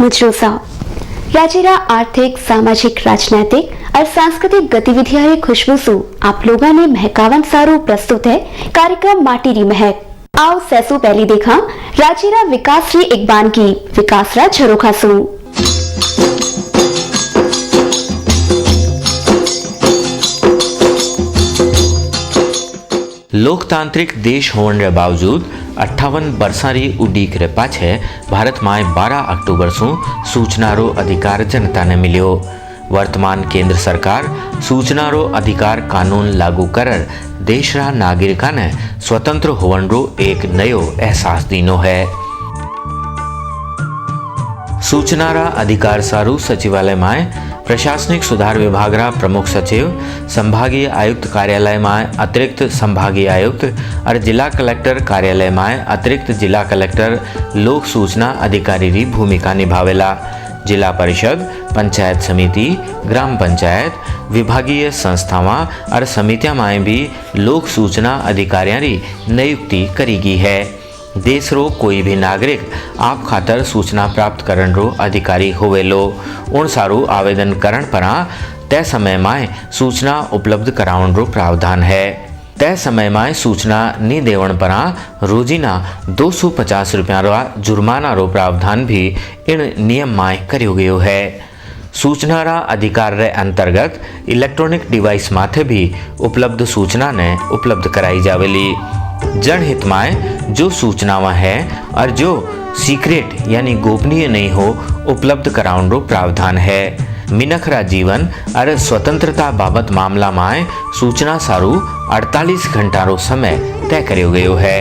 मनोज रोसा। राज्य आर्थिक सामाजिक राजनैतिक और सांस्कृतिक गतिविधियां खुशबू सु आप लोगों ने महकावन सारू प्रस्तुत है कार्यक्रम माटी री महक। आओ सैसु पहली देखा राज्य विकास री एक बानगी विकास रा झरोखा सु। लोकतांत्रिक देश होने के बावजूद 58 वर्षारी उडीक रे पाछे भारत में 12 अक्टूबर से सूचना रो अधिकार जनता ने मिलियो। वर्तमान केंद्र सरकार सूचना रो अधिकार कानून लागू कर देश रा नागरिका ने स्वतंत्र होवन रो एक नयो एहसास दीनो है। सूचना रा अधिकार सारू सचिवालय में प्रशासनिक सुधार विभाग रा प्रमुख सचिव, संभागीय आयुक्त कार्यालय में अतिरिक्त संभागीय आयुक्त और जिला कलेक्टर कार्यालय में अतिरिक्त जिला कलेक्टर लोक सूचना अधिकारी री भूमिका निभावेला। जिला परिषद, पंचायत समिति, ग्राम पंचायत, विभागीय संस्थावां और समितियां में भी लोक सूचना अधिकारियों री नियुक्ति करी गई है। देश रो कोई भी नागरिक आप खातर सूचना प्राप्त करन रो अधिकारी होवेलो। उन सारू आवेदन करण परा तय समय में सूचना उपलब्ध करावन रो प्रावधान है। तय समय में सूचना नी देवन परा रोजीना 250 रुपया रो जुर्माना रो प्रावधान भी इन नियम में करियो गयो है। सूचना रा अधिकार रे अंतर्गत इलेक्ट्रॉनिक डिवाइस माथे भी उपलब्ध सूचना ने उपलब्ध कराई जावेली। जनहित में जो सूचनावां है और जो सीक्रेट यानी गोपनीय नहीं हो उपलब्ध कराउन रो प्रावधान है। मिनखरा जीवन और स्वतंत्रता बाबत मामला में सूचना सारू 48 घंटा रो समय तय करियो गयो है।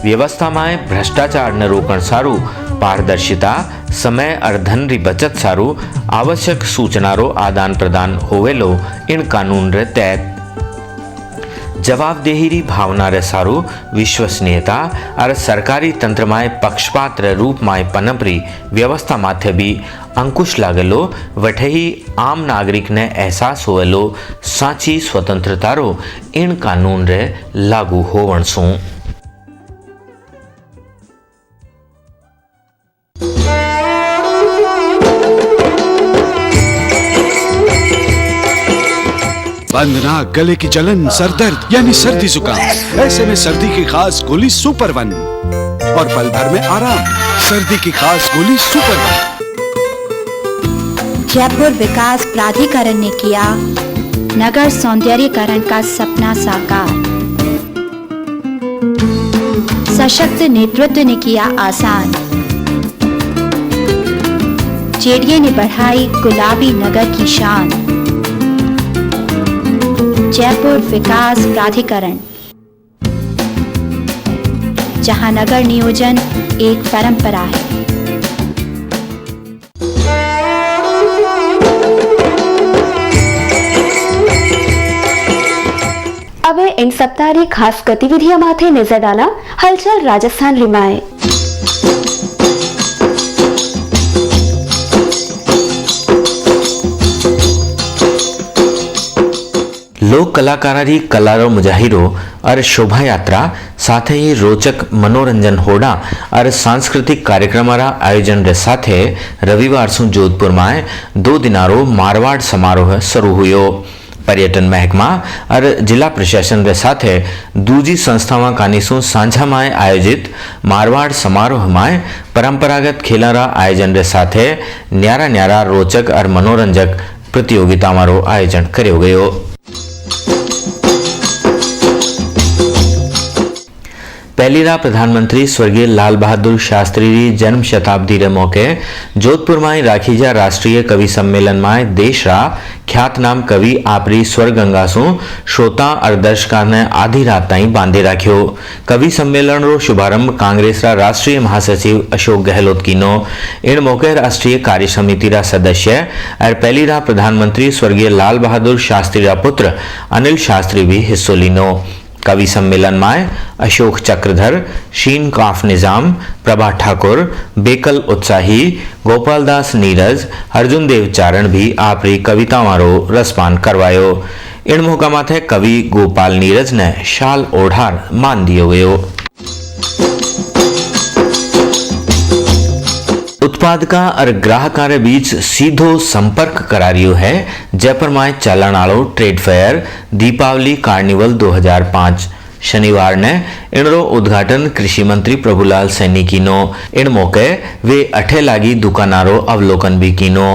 व्यवस्था में भ्रष्टाचार न रोकण सारू पारदर्शिता, समय और धन री बचत सारू आवश्यक सूचना रो आदान प्रदान होवेलो इन कानून रे तहत। जवाबदेही री भावना रे सारू विश्वसनीयता और सरकारी तंत्र में पक्षपात रे रूप में पनपरी व्यवस्था माथे भी अंकुश लागेलो वठे ही आम नागरिक ने एहसास होवेलो साची स्वतंत्रता रो इन कानून रे लागू होवण सु। वंदना, गले की जलन, सरदर्द यानी सर्दी जुकाम, ऐसे में सर्दी की खास गोली सुपर वन और पल भर में आराम। सर्दी की खास गोली सुपर वन। जयपुर विकास प्राधिकरण ने किया नगर सौंदर्यीकरण का सपना साकार। सशक्त नेतृत्व ने किया आसान। जेडीए ने बढ़ाई गुलाबी नगर की शान। जयपुर विकास प्राधिकरण, जहां नगर नियोजन एक परंपरा है। अब इन सप्ताह री खास गतिविधियां माथे नजर डाला हलचल राजस्थान रिमाए। लोक कलाकारारी कलारो मुजाहिरो और शोभा यात्रा साथ ही रोचक मनोरंजन होड़ा और सांस्कृतिक कार्यक्रम आयोजन रे साथे रविवार से जोधपुर में 2 दिनारो मारवाड़ समारोह शुरू हुयो। पर्यटन महकमा और जिला प्रशासन रे साथे दूजी संस्थावां कानीसु सांझा में आयोजित मारवाड़ समारोह में परंपरागत खेलों रा आयोजन रे साथे न्यारा न्यारा रोचक और मनोरंजक प्रतियोगिता मारो आयोजन करियो गयो। पहली रा प्रधानमंत्री स्वर्गीय लाल बहादुर शास्त्री री जन्म शताब्दी रे मौके जोधपुर में राखी जा राष्ट्रीय कवि सम्मेलन में देश रा ख्यात नाम कवि आपरी स्वर गंगा सु श्रोता और दर्शका ने आधी रात ताई बांधे राख्यो। कवि सम्मेलन रो शुभारंभ कांग्रेस रा राष्ट्रीय महासचिव अशोक गहलोत कीनो। इन मौके राष्ट्रीय कार्य समिति रा सदस्य और पहली रा प्रधानमंत्री स्वर्गीय लाल बहादुर शास्त्री रा पुत्र अनिल शास्त्री भी हिस्सो लीनो। कवि सम्मेलन में अशोक चक्रधर, शीन काफ निजाम, प्रभा ठाकुर, बेकल उत्साही, गोपाल दास नीरज, अर्जुन देव चारण भी आपरी कविताओं रो रसपान करवायो। इन मौका माथे कवि गोपाल नीरज ने शाल ओढ़ार मान दियो गयो। उत्पादका और ग्राहका रे बीच सीधो संपर्क करारियो है। जयपुर में चलण आलो ट्रेड फेयर दीपावली कार्निवल 2005 शनिवार ने इनरो उद्घाटन कृषि मंत्री प्रभुलाल सैनी कीनो। इन मौके वे अठे लागी दुकानारो अवलोकन भी कीनो।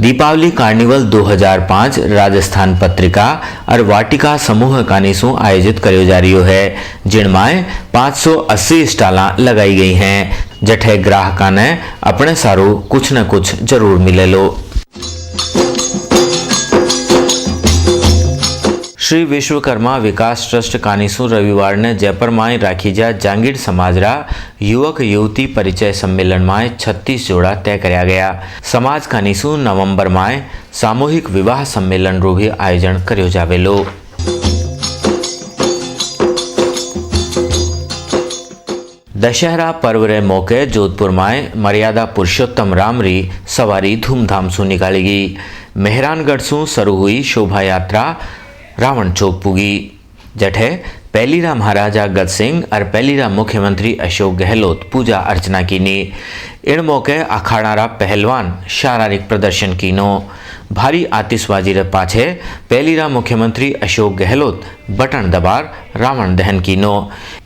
दीपावली कार्निवल 2005 राजस्थान पत्रिका और वाटिका समूह कानीसू आयोजित करियो जा रियो है, जिनमें 580 स्टालां लगाई गई हैं, जठे ग्राहका ने अपने सारू कुछ न कुछ जरूर मिले लो। श्री विश्वकर्मा विकास ट्रस्ट कानीसू रविवार ने जयपुर में राखी जा जांगीर समाजरा युवक युवती परिचय सम्मेलन में 36 जोड़ा तय कराया गया। समाज कानीसू नवंबर में सामूहिक विवाह सम्मेलन रो भी आयोजन करियो जावेलो। दशहरा पर्व रे मौके जोधपुर में मर्यादा पुरुषोत्तम राम री सवारी धूमधाम से निकाली गई। मेहरानगढ़ से शुरू हुई शोभा यात्रा रावण चौक पुगी, जठे पहलीरा महाराजा गद सिंह और पहलीरा मुख्यमंत्री अशोक गहलोत पूजा अर्चना कीनी। इन मौके अखाड़ा पहलवान शारीरिक प्रदर्शन कीनो। भारी आतिशबाजी रे पाछे पहलीरा मुख्यमंत्री अशोक गहलोत बटन दबार रावण दहन कीनो।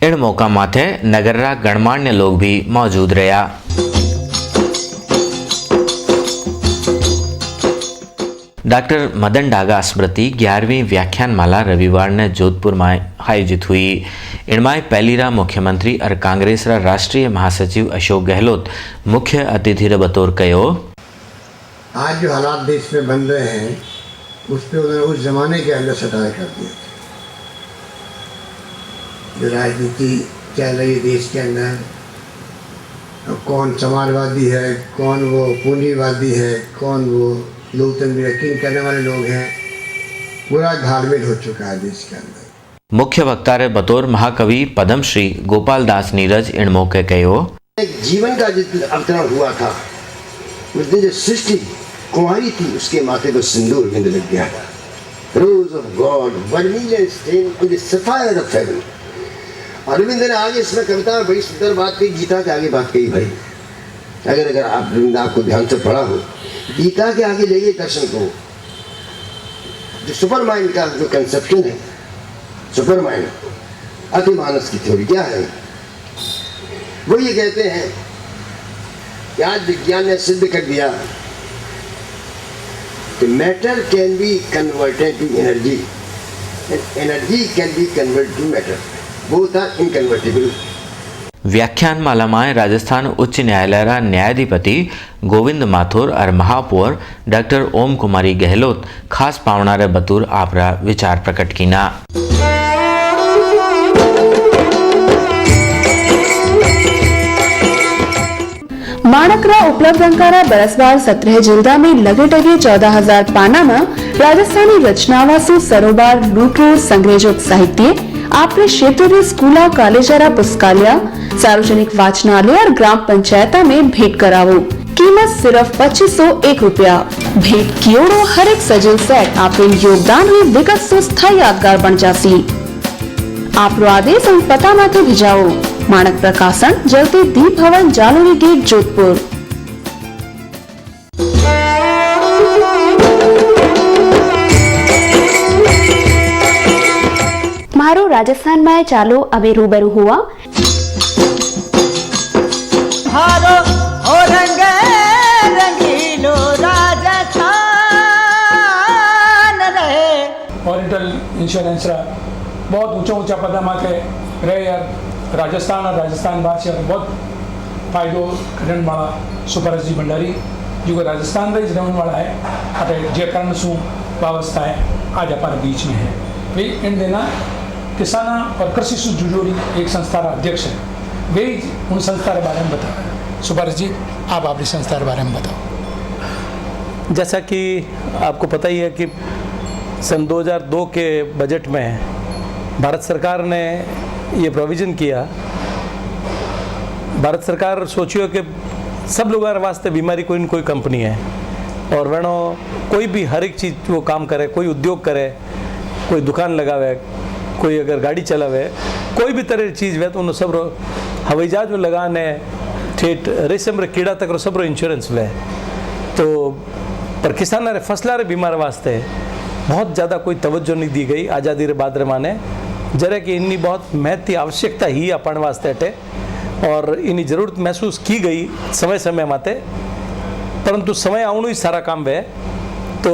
इन मौका माथे नगररा गणमान्य लोग भी मौजूद रहा। डॉक्टर मदन डागा स्मृति 11वीं व्याख्यान माला रविवार ने जोधपुर में आयोजित हुई। इनमें पहलीरा मुख्यमंत्री और कांग्रेस रा राष्ट्रीय महासचिव अशोक गहलोत मुख्य अतिथि रे बतौर कहो। आज जो हालात देश में बन रहे हैं उस पर उन्होंने उस जमाने के अंदर सटाए कर दिए थे। जो राजनीति चल रही है देश के अंदर, कौन समाजवादी है, कौन वो पूंजीवादी है, कौन वो लोकतंत्र यकीन करने वाले लोग हैं, पूरा घालमेल हो चुका है देश के अंदर। मुख्य वक्ता रे बतौर महाकवि पद्मश्री गोपाल दास नीरज इन मौके कहो। एक जीवन का जो अवतरण हुआ था, उसने जो सृष्टि कुंवारी थी उसके माथे पर सिंदूर बिंद लग गया। Rose of god vermilion stain on the sapphire of heaven. Arvind ने आगे इसमें कविता में बड़ी सुंदर बात कही, गीता के आगे बात कही भाई। अगर आप अरविंद को ध्यान से पढ़ा हो, गीता के आगे ले गए दर्शन को। जो सुपर माइंड का जो कंसेप्शन है, सुपर माइंड अतिमानस की थ्योरी क्या है, वो ये कहते हैं कि आज विज्ञान ने सिद्ध कर दिया कि matter can be converted to energy and energy can be converted to matter, both are inconvertible. व्याख्यान माला में राजस्थान उच्च न्यायालय रा न्यायाधिपति गोविंद माथुर और महापौर डॉक्टर ओम कुमारी गहलोत खास पावना रे बतौर आपरा विचार प्रकट कीना। माणकरा उपलब्ध अंकारा बरसबार 17 जिल्दा में लगे टगे 14,000 पाना में राजस्थानी रचनावासु सरोबार लूटरो संग्रहजोग साहित्य आपरे क्षेत्र रे स्कूला कॉलेजरा पुस्तकालय सार्वजनिक वाचनालय और ग्राम पंचायत में भेंट करावो। कीमत सिर्फ 2501 रुपया। भेंट कियोड़ो हर एक सजिल सेट आपरे योगदान हुई विगत सो स्थायी यादगार बन जासी। आपरो आदेश और पता माथे भिजाओ। माणक प्रकाशन जलते दीप भवन जालोरी गेट जोधपुर। मारो राजस्थान में चालो अबे रूबरू हुआ। हारो ओ रंगे रंगीलो राजस्थान रहे। ऑरिएंटल इंश्योरेंस रा बहुत ऊंचा ऊंचा पद माथे रहे यार राजस्थान और राजस्थान भाषी और बहुत फायदो करने वाला सुपरजी भंडारी जो राजस्थान रही रहने वाला है अटे जे कारण शू व्यवस्था है आज हमारे बीच में है। वे इन देना किसान और कृषि से जुड़ी एक संस्था अध्यक्ष है। वे उन संस्था के बारे में बता रहे हैं। सुभाष जी, आप अपनी संस्था के बारे में बताओ। जैसा कि आपको पता ही है कि सन 2002 के बजट में भारत सरकार ने ये प्रोविज़न किया। भारत सरकार सोचियो कि सब लोगों वास्ते बीमारी कोई न कोई कंपनी है और वनो कोई भी हर एक चीज़ वो काम करे, कोई उद्योग करे, कोई दुकान लगावे, कोई अगर गाड़ी चलावे, कोई भी तरह की चीज़ वे तो उन सब हवाई जहाज में लगाने ठेठ रेशम रे कीड़ा तक रो सब रो इंश्योरेंस वे तो पर किसान रे फसला रे बीमार वास्ते बहुत ज़्यादा कोई तवज्जो नहीं दी गई आज़ादी रे बाद रे माने जरा कि इन्नी बहुत महत्व आवश्यकता ही अपन वास्ते अटे और इन्नी ज़रूरत महसूस की गई समय समय माते परंतु समय आवणु ही सारा काम वे तो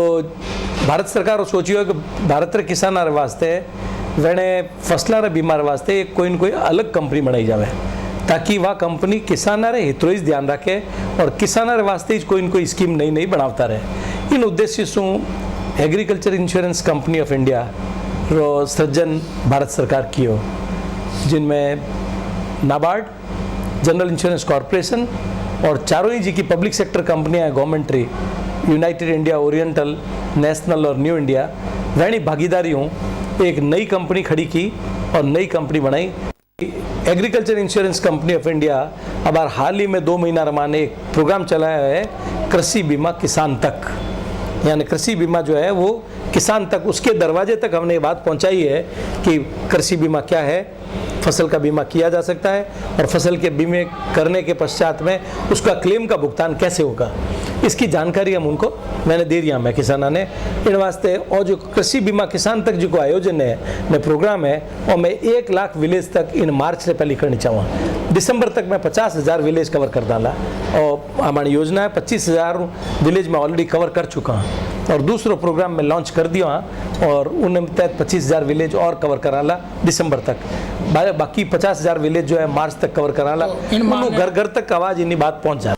भारत सरकार सोचियो कि भारत रे किसान रे वास्ते वेणे फसला रे बीमार वास्ते कोई न कोई अलग कंपनी बनाई जावे ताकि वह कंपनी किसान रे हितों ही ध्यान रखे और किसान रे वास्ते कोई न कोई स्कीम नई नई बनावता रहे। इन उद्देश्य से agriculture insurance company of India रो सृजन भारत सरकार कियो जिनमें नाबार्ड, जनरल इंश्योरेंस कॉरपोरेशन और चारों ही जी की पब्लिक सेक्टर कंपनियां गवर्नमेंट्री यूनाइटेड इंडिया, ओरिएंटल, नेशनल और न्यू इंडिया वैनी भागीदारियों एक नई कंपनी खड़ी की और नई कंपनी बनाई। Agriculture insurance company of India अब हाल ही में 2 महीना रमाने एक प्रोग्राम चलाया है कृषि बीमा किसान तक, यानी कृषि बीमा जो है वो किसान तक उसके दरवाजे तक हमने ये बात पहुंचाई है कि कृषि बीमा क्या है, फसल का बीमा किया जा सकता है और फसल के बीमे करने के पश्चात में उसका क्लेम का भुगतान कैसे होगा इसकी जानकारी हम उनको मैंने दे दिया मैं किसाना ने इन वास्ते। और जो कृषि बीमा किसान तक जो आयोजन है ने प्रोग्राम है और मैं 1 लाख विलेज तक इन मार्च से पहले करनी चाहूँ। दिसंबर तक मैं 50,000 विलेज कवर कर डाला और हमारी योजना है 25,000 विलेज में ऑलरेडी कवर कर चुका हूँ और दूसरा प्रोग्राम में लॉन्च कर दिया और उन तहत 25,000 विलेज और कवर कराला दिसंबर तक, बाकी 50,000 विलेज जो है मार्च तक कवर कराला। तो घर घर तक आवाज़ इन्हीं बात पहुँच जाती।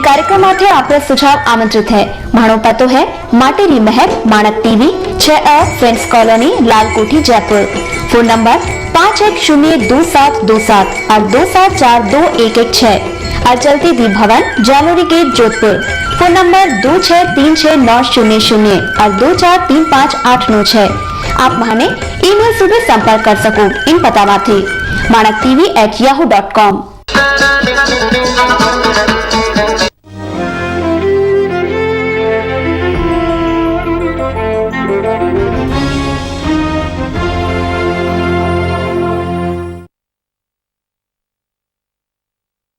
कार्यक्रमाथे आपका सुझाव आमंत्रित है। मानो पतो है माटेरी महक, माणक टीवी, 6A फ्रेंड्स कॉलोनी, लाल कोठी, जयपुर। फोन नंबर 51027227 और 274211 और चलती दी भवन, Jalori gate, Jodhpur. Phone number 26369000 और 24358696। आप माने ईमेल से भी संपर्क कर सको इन पता माथे manak tv@yahoo.com।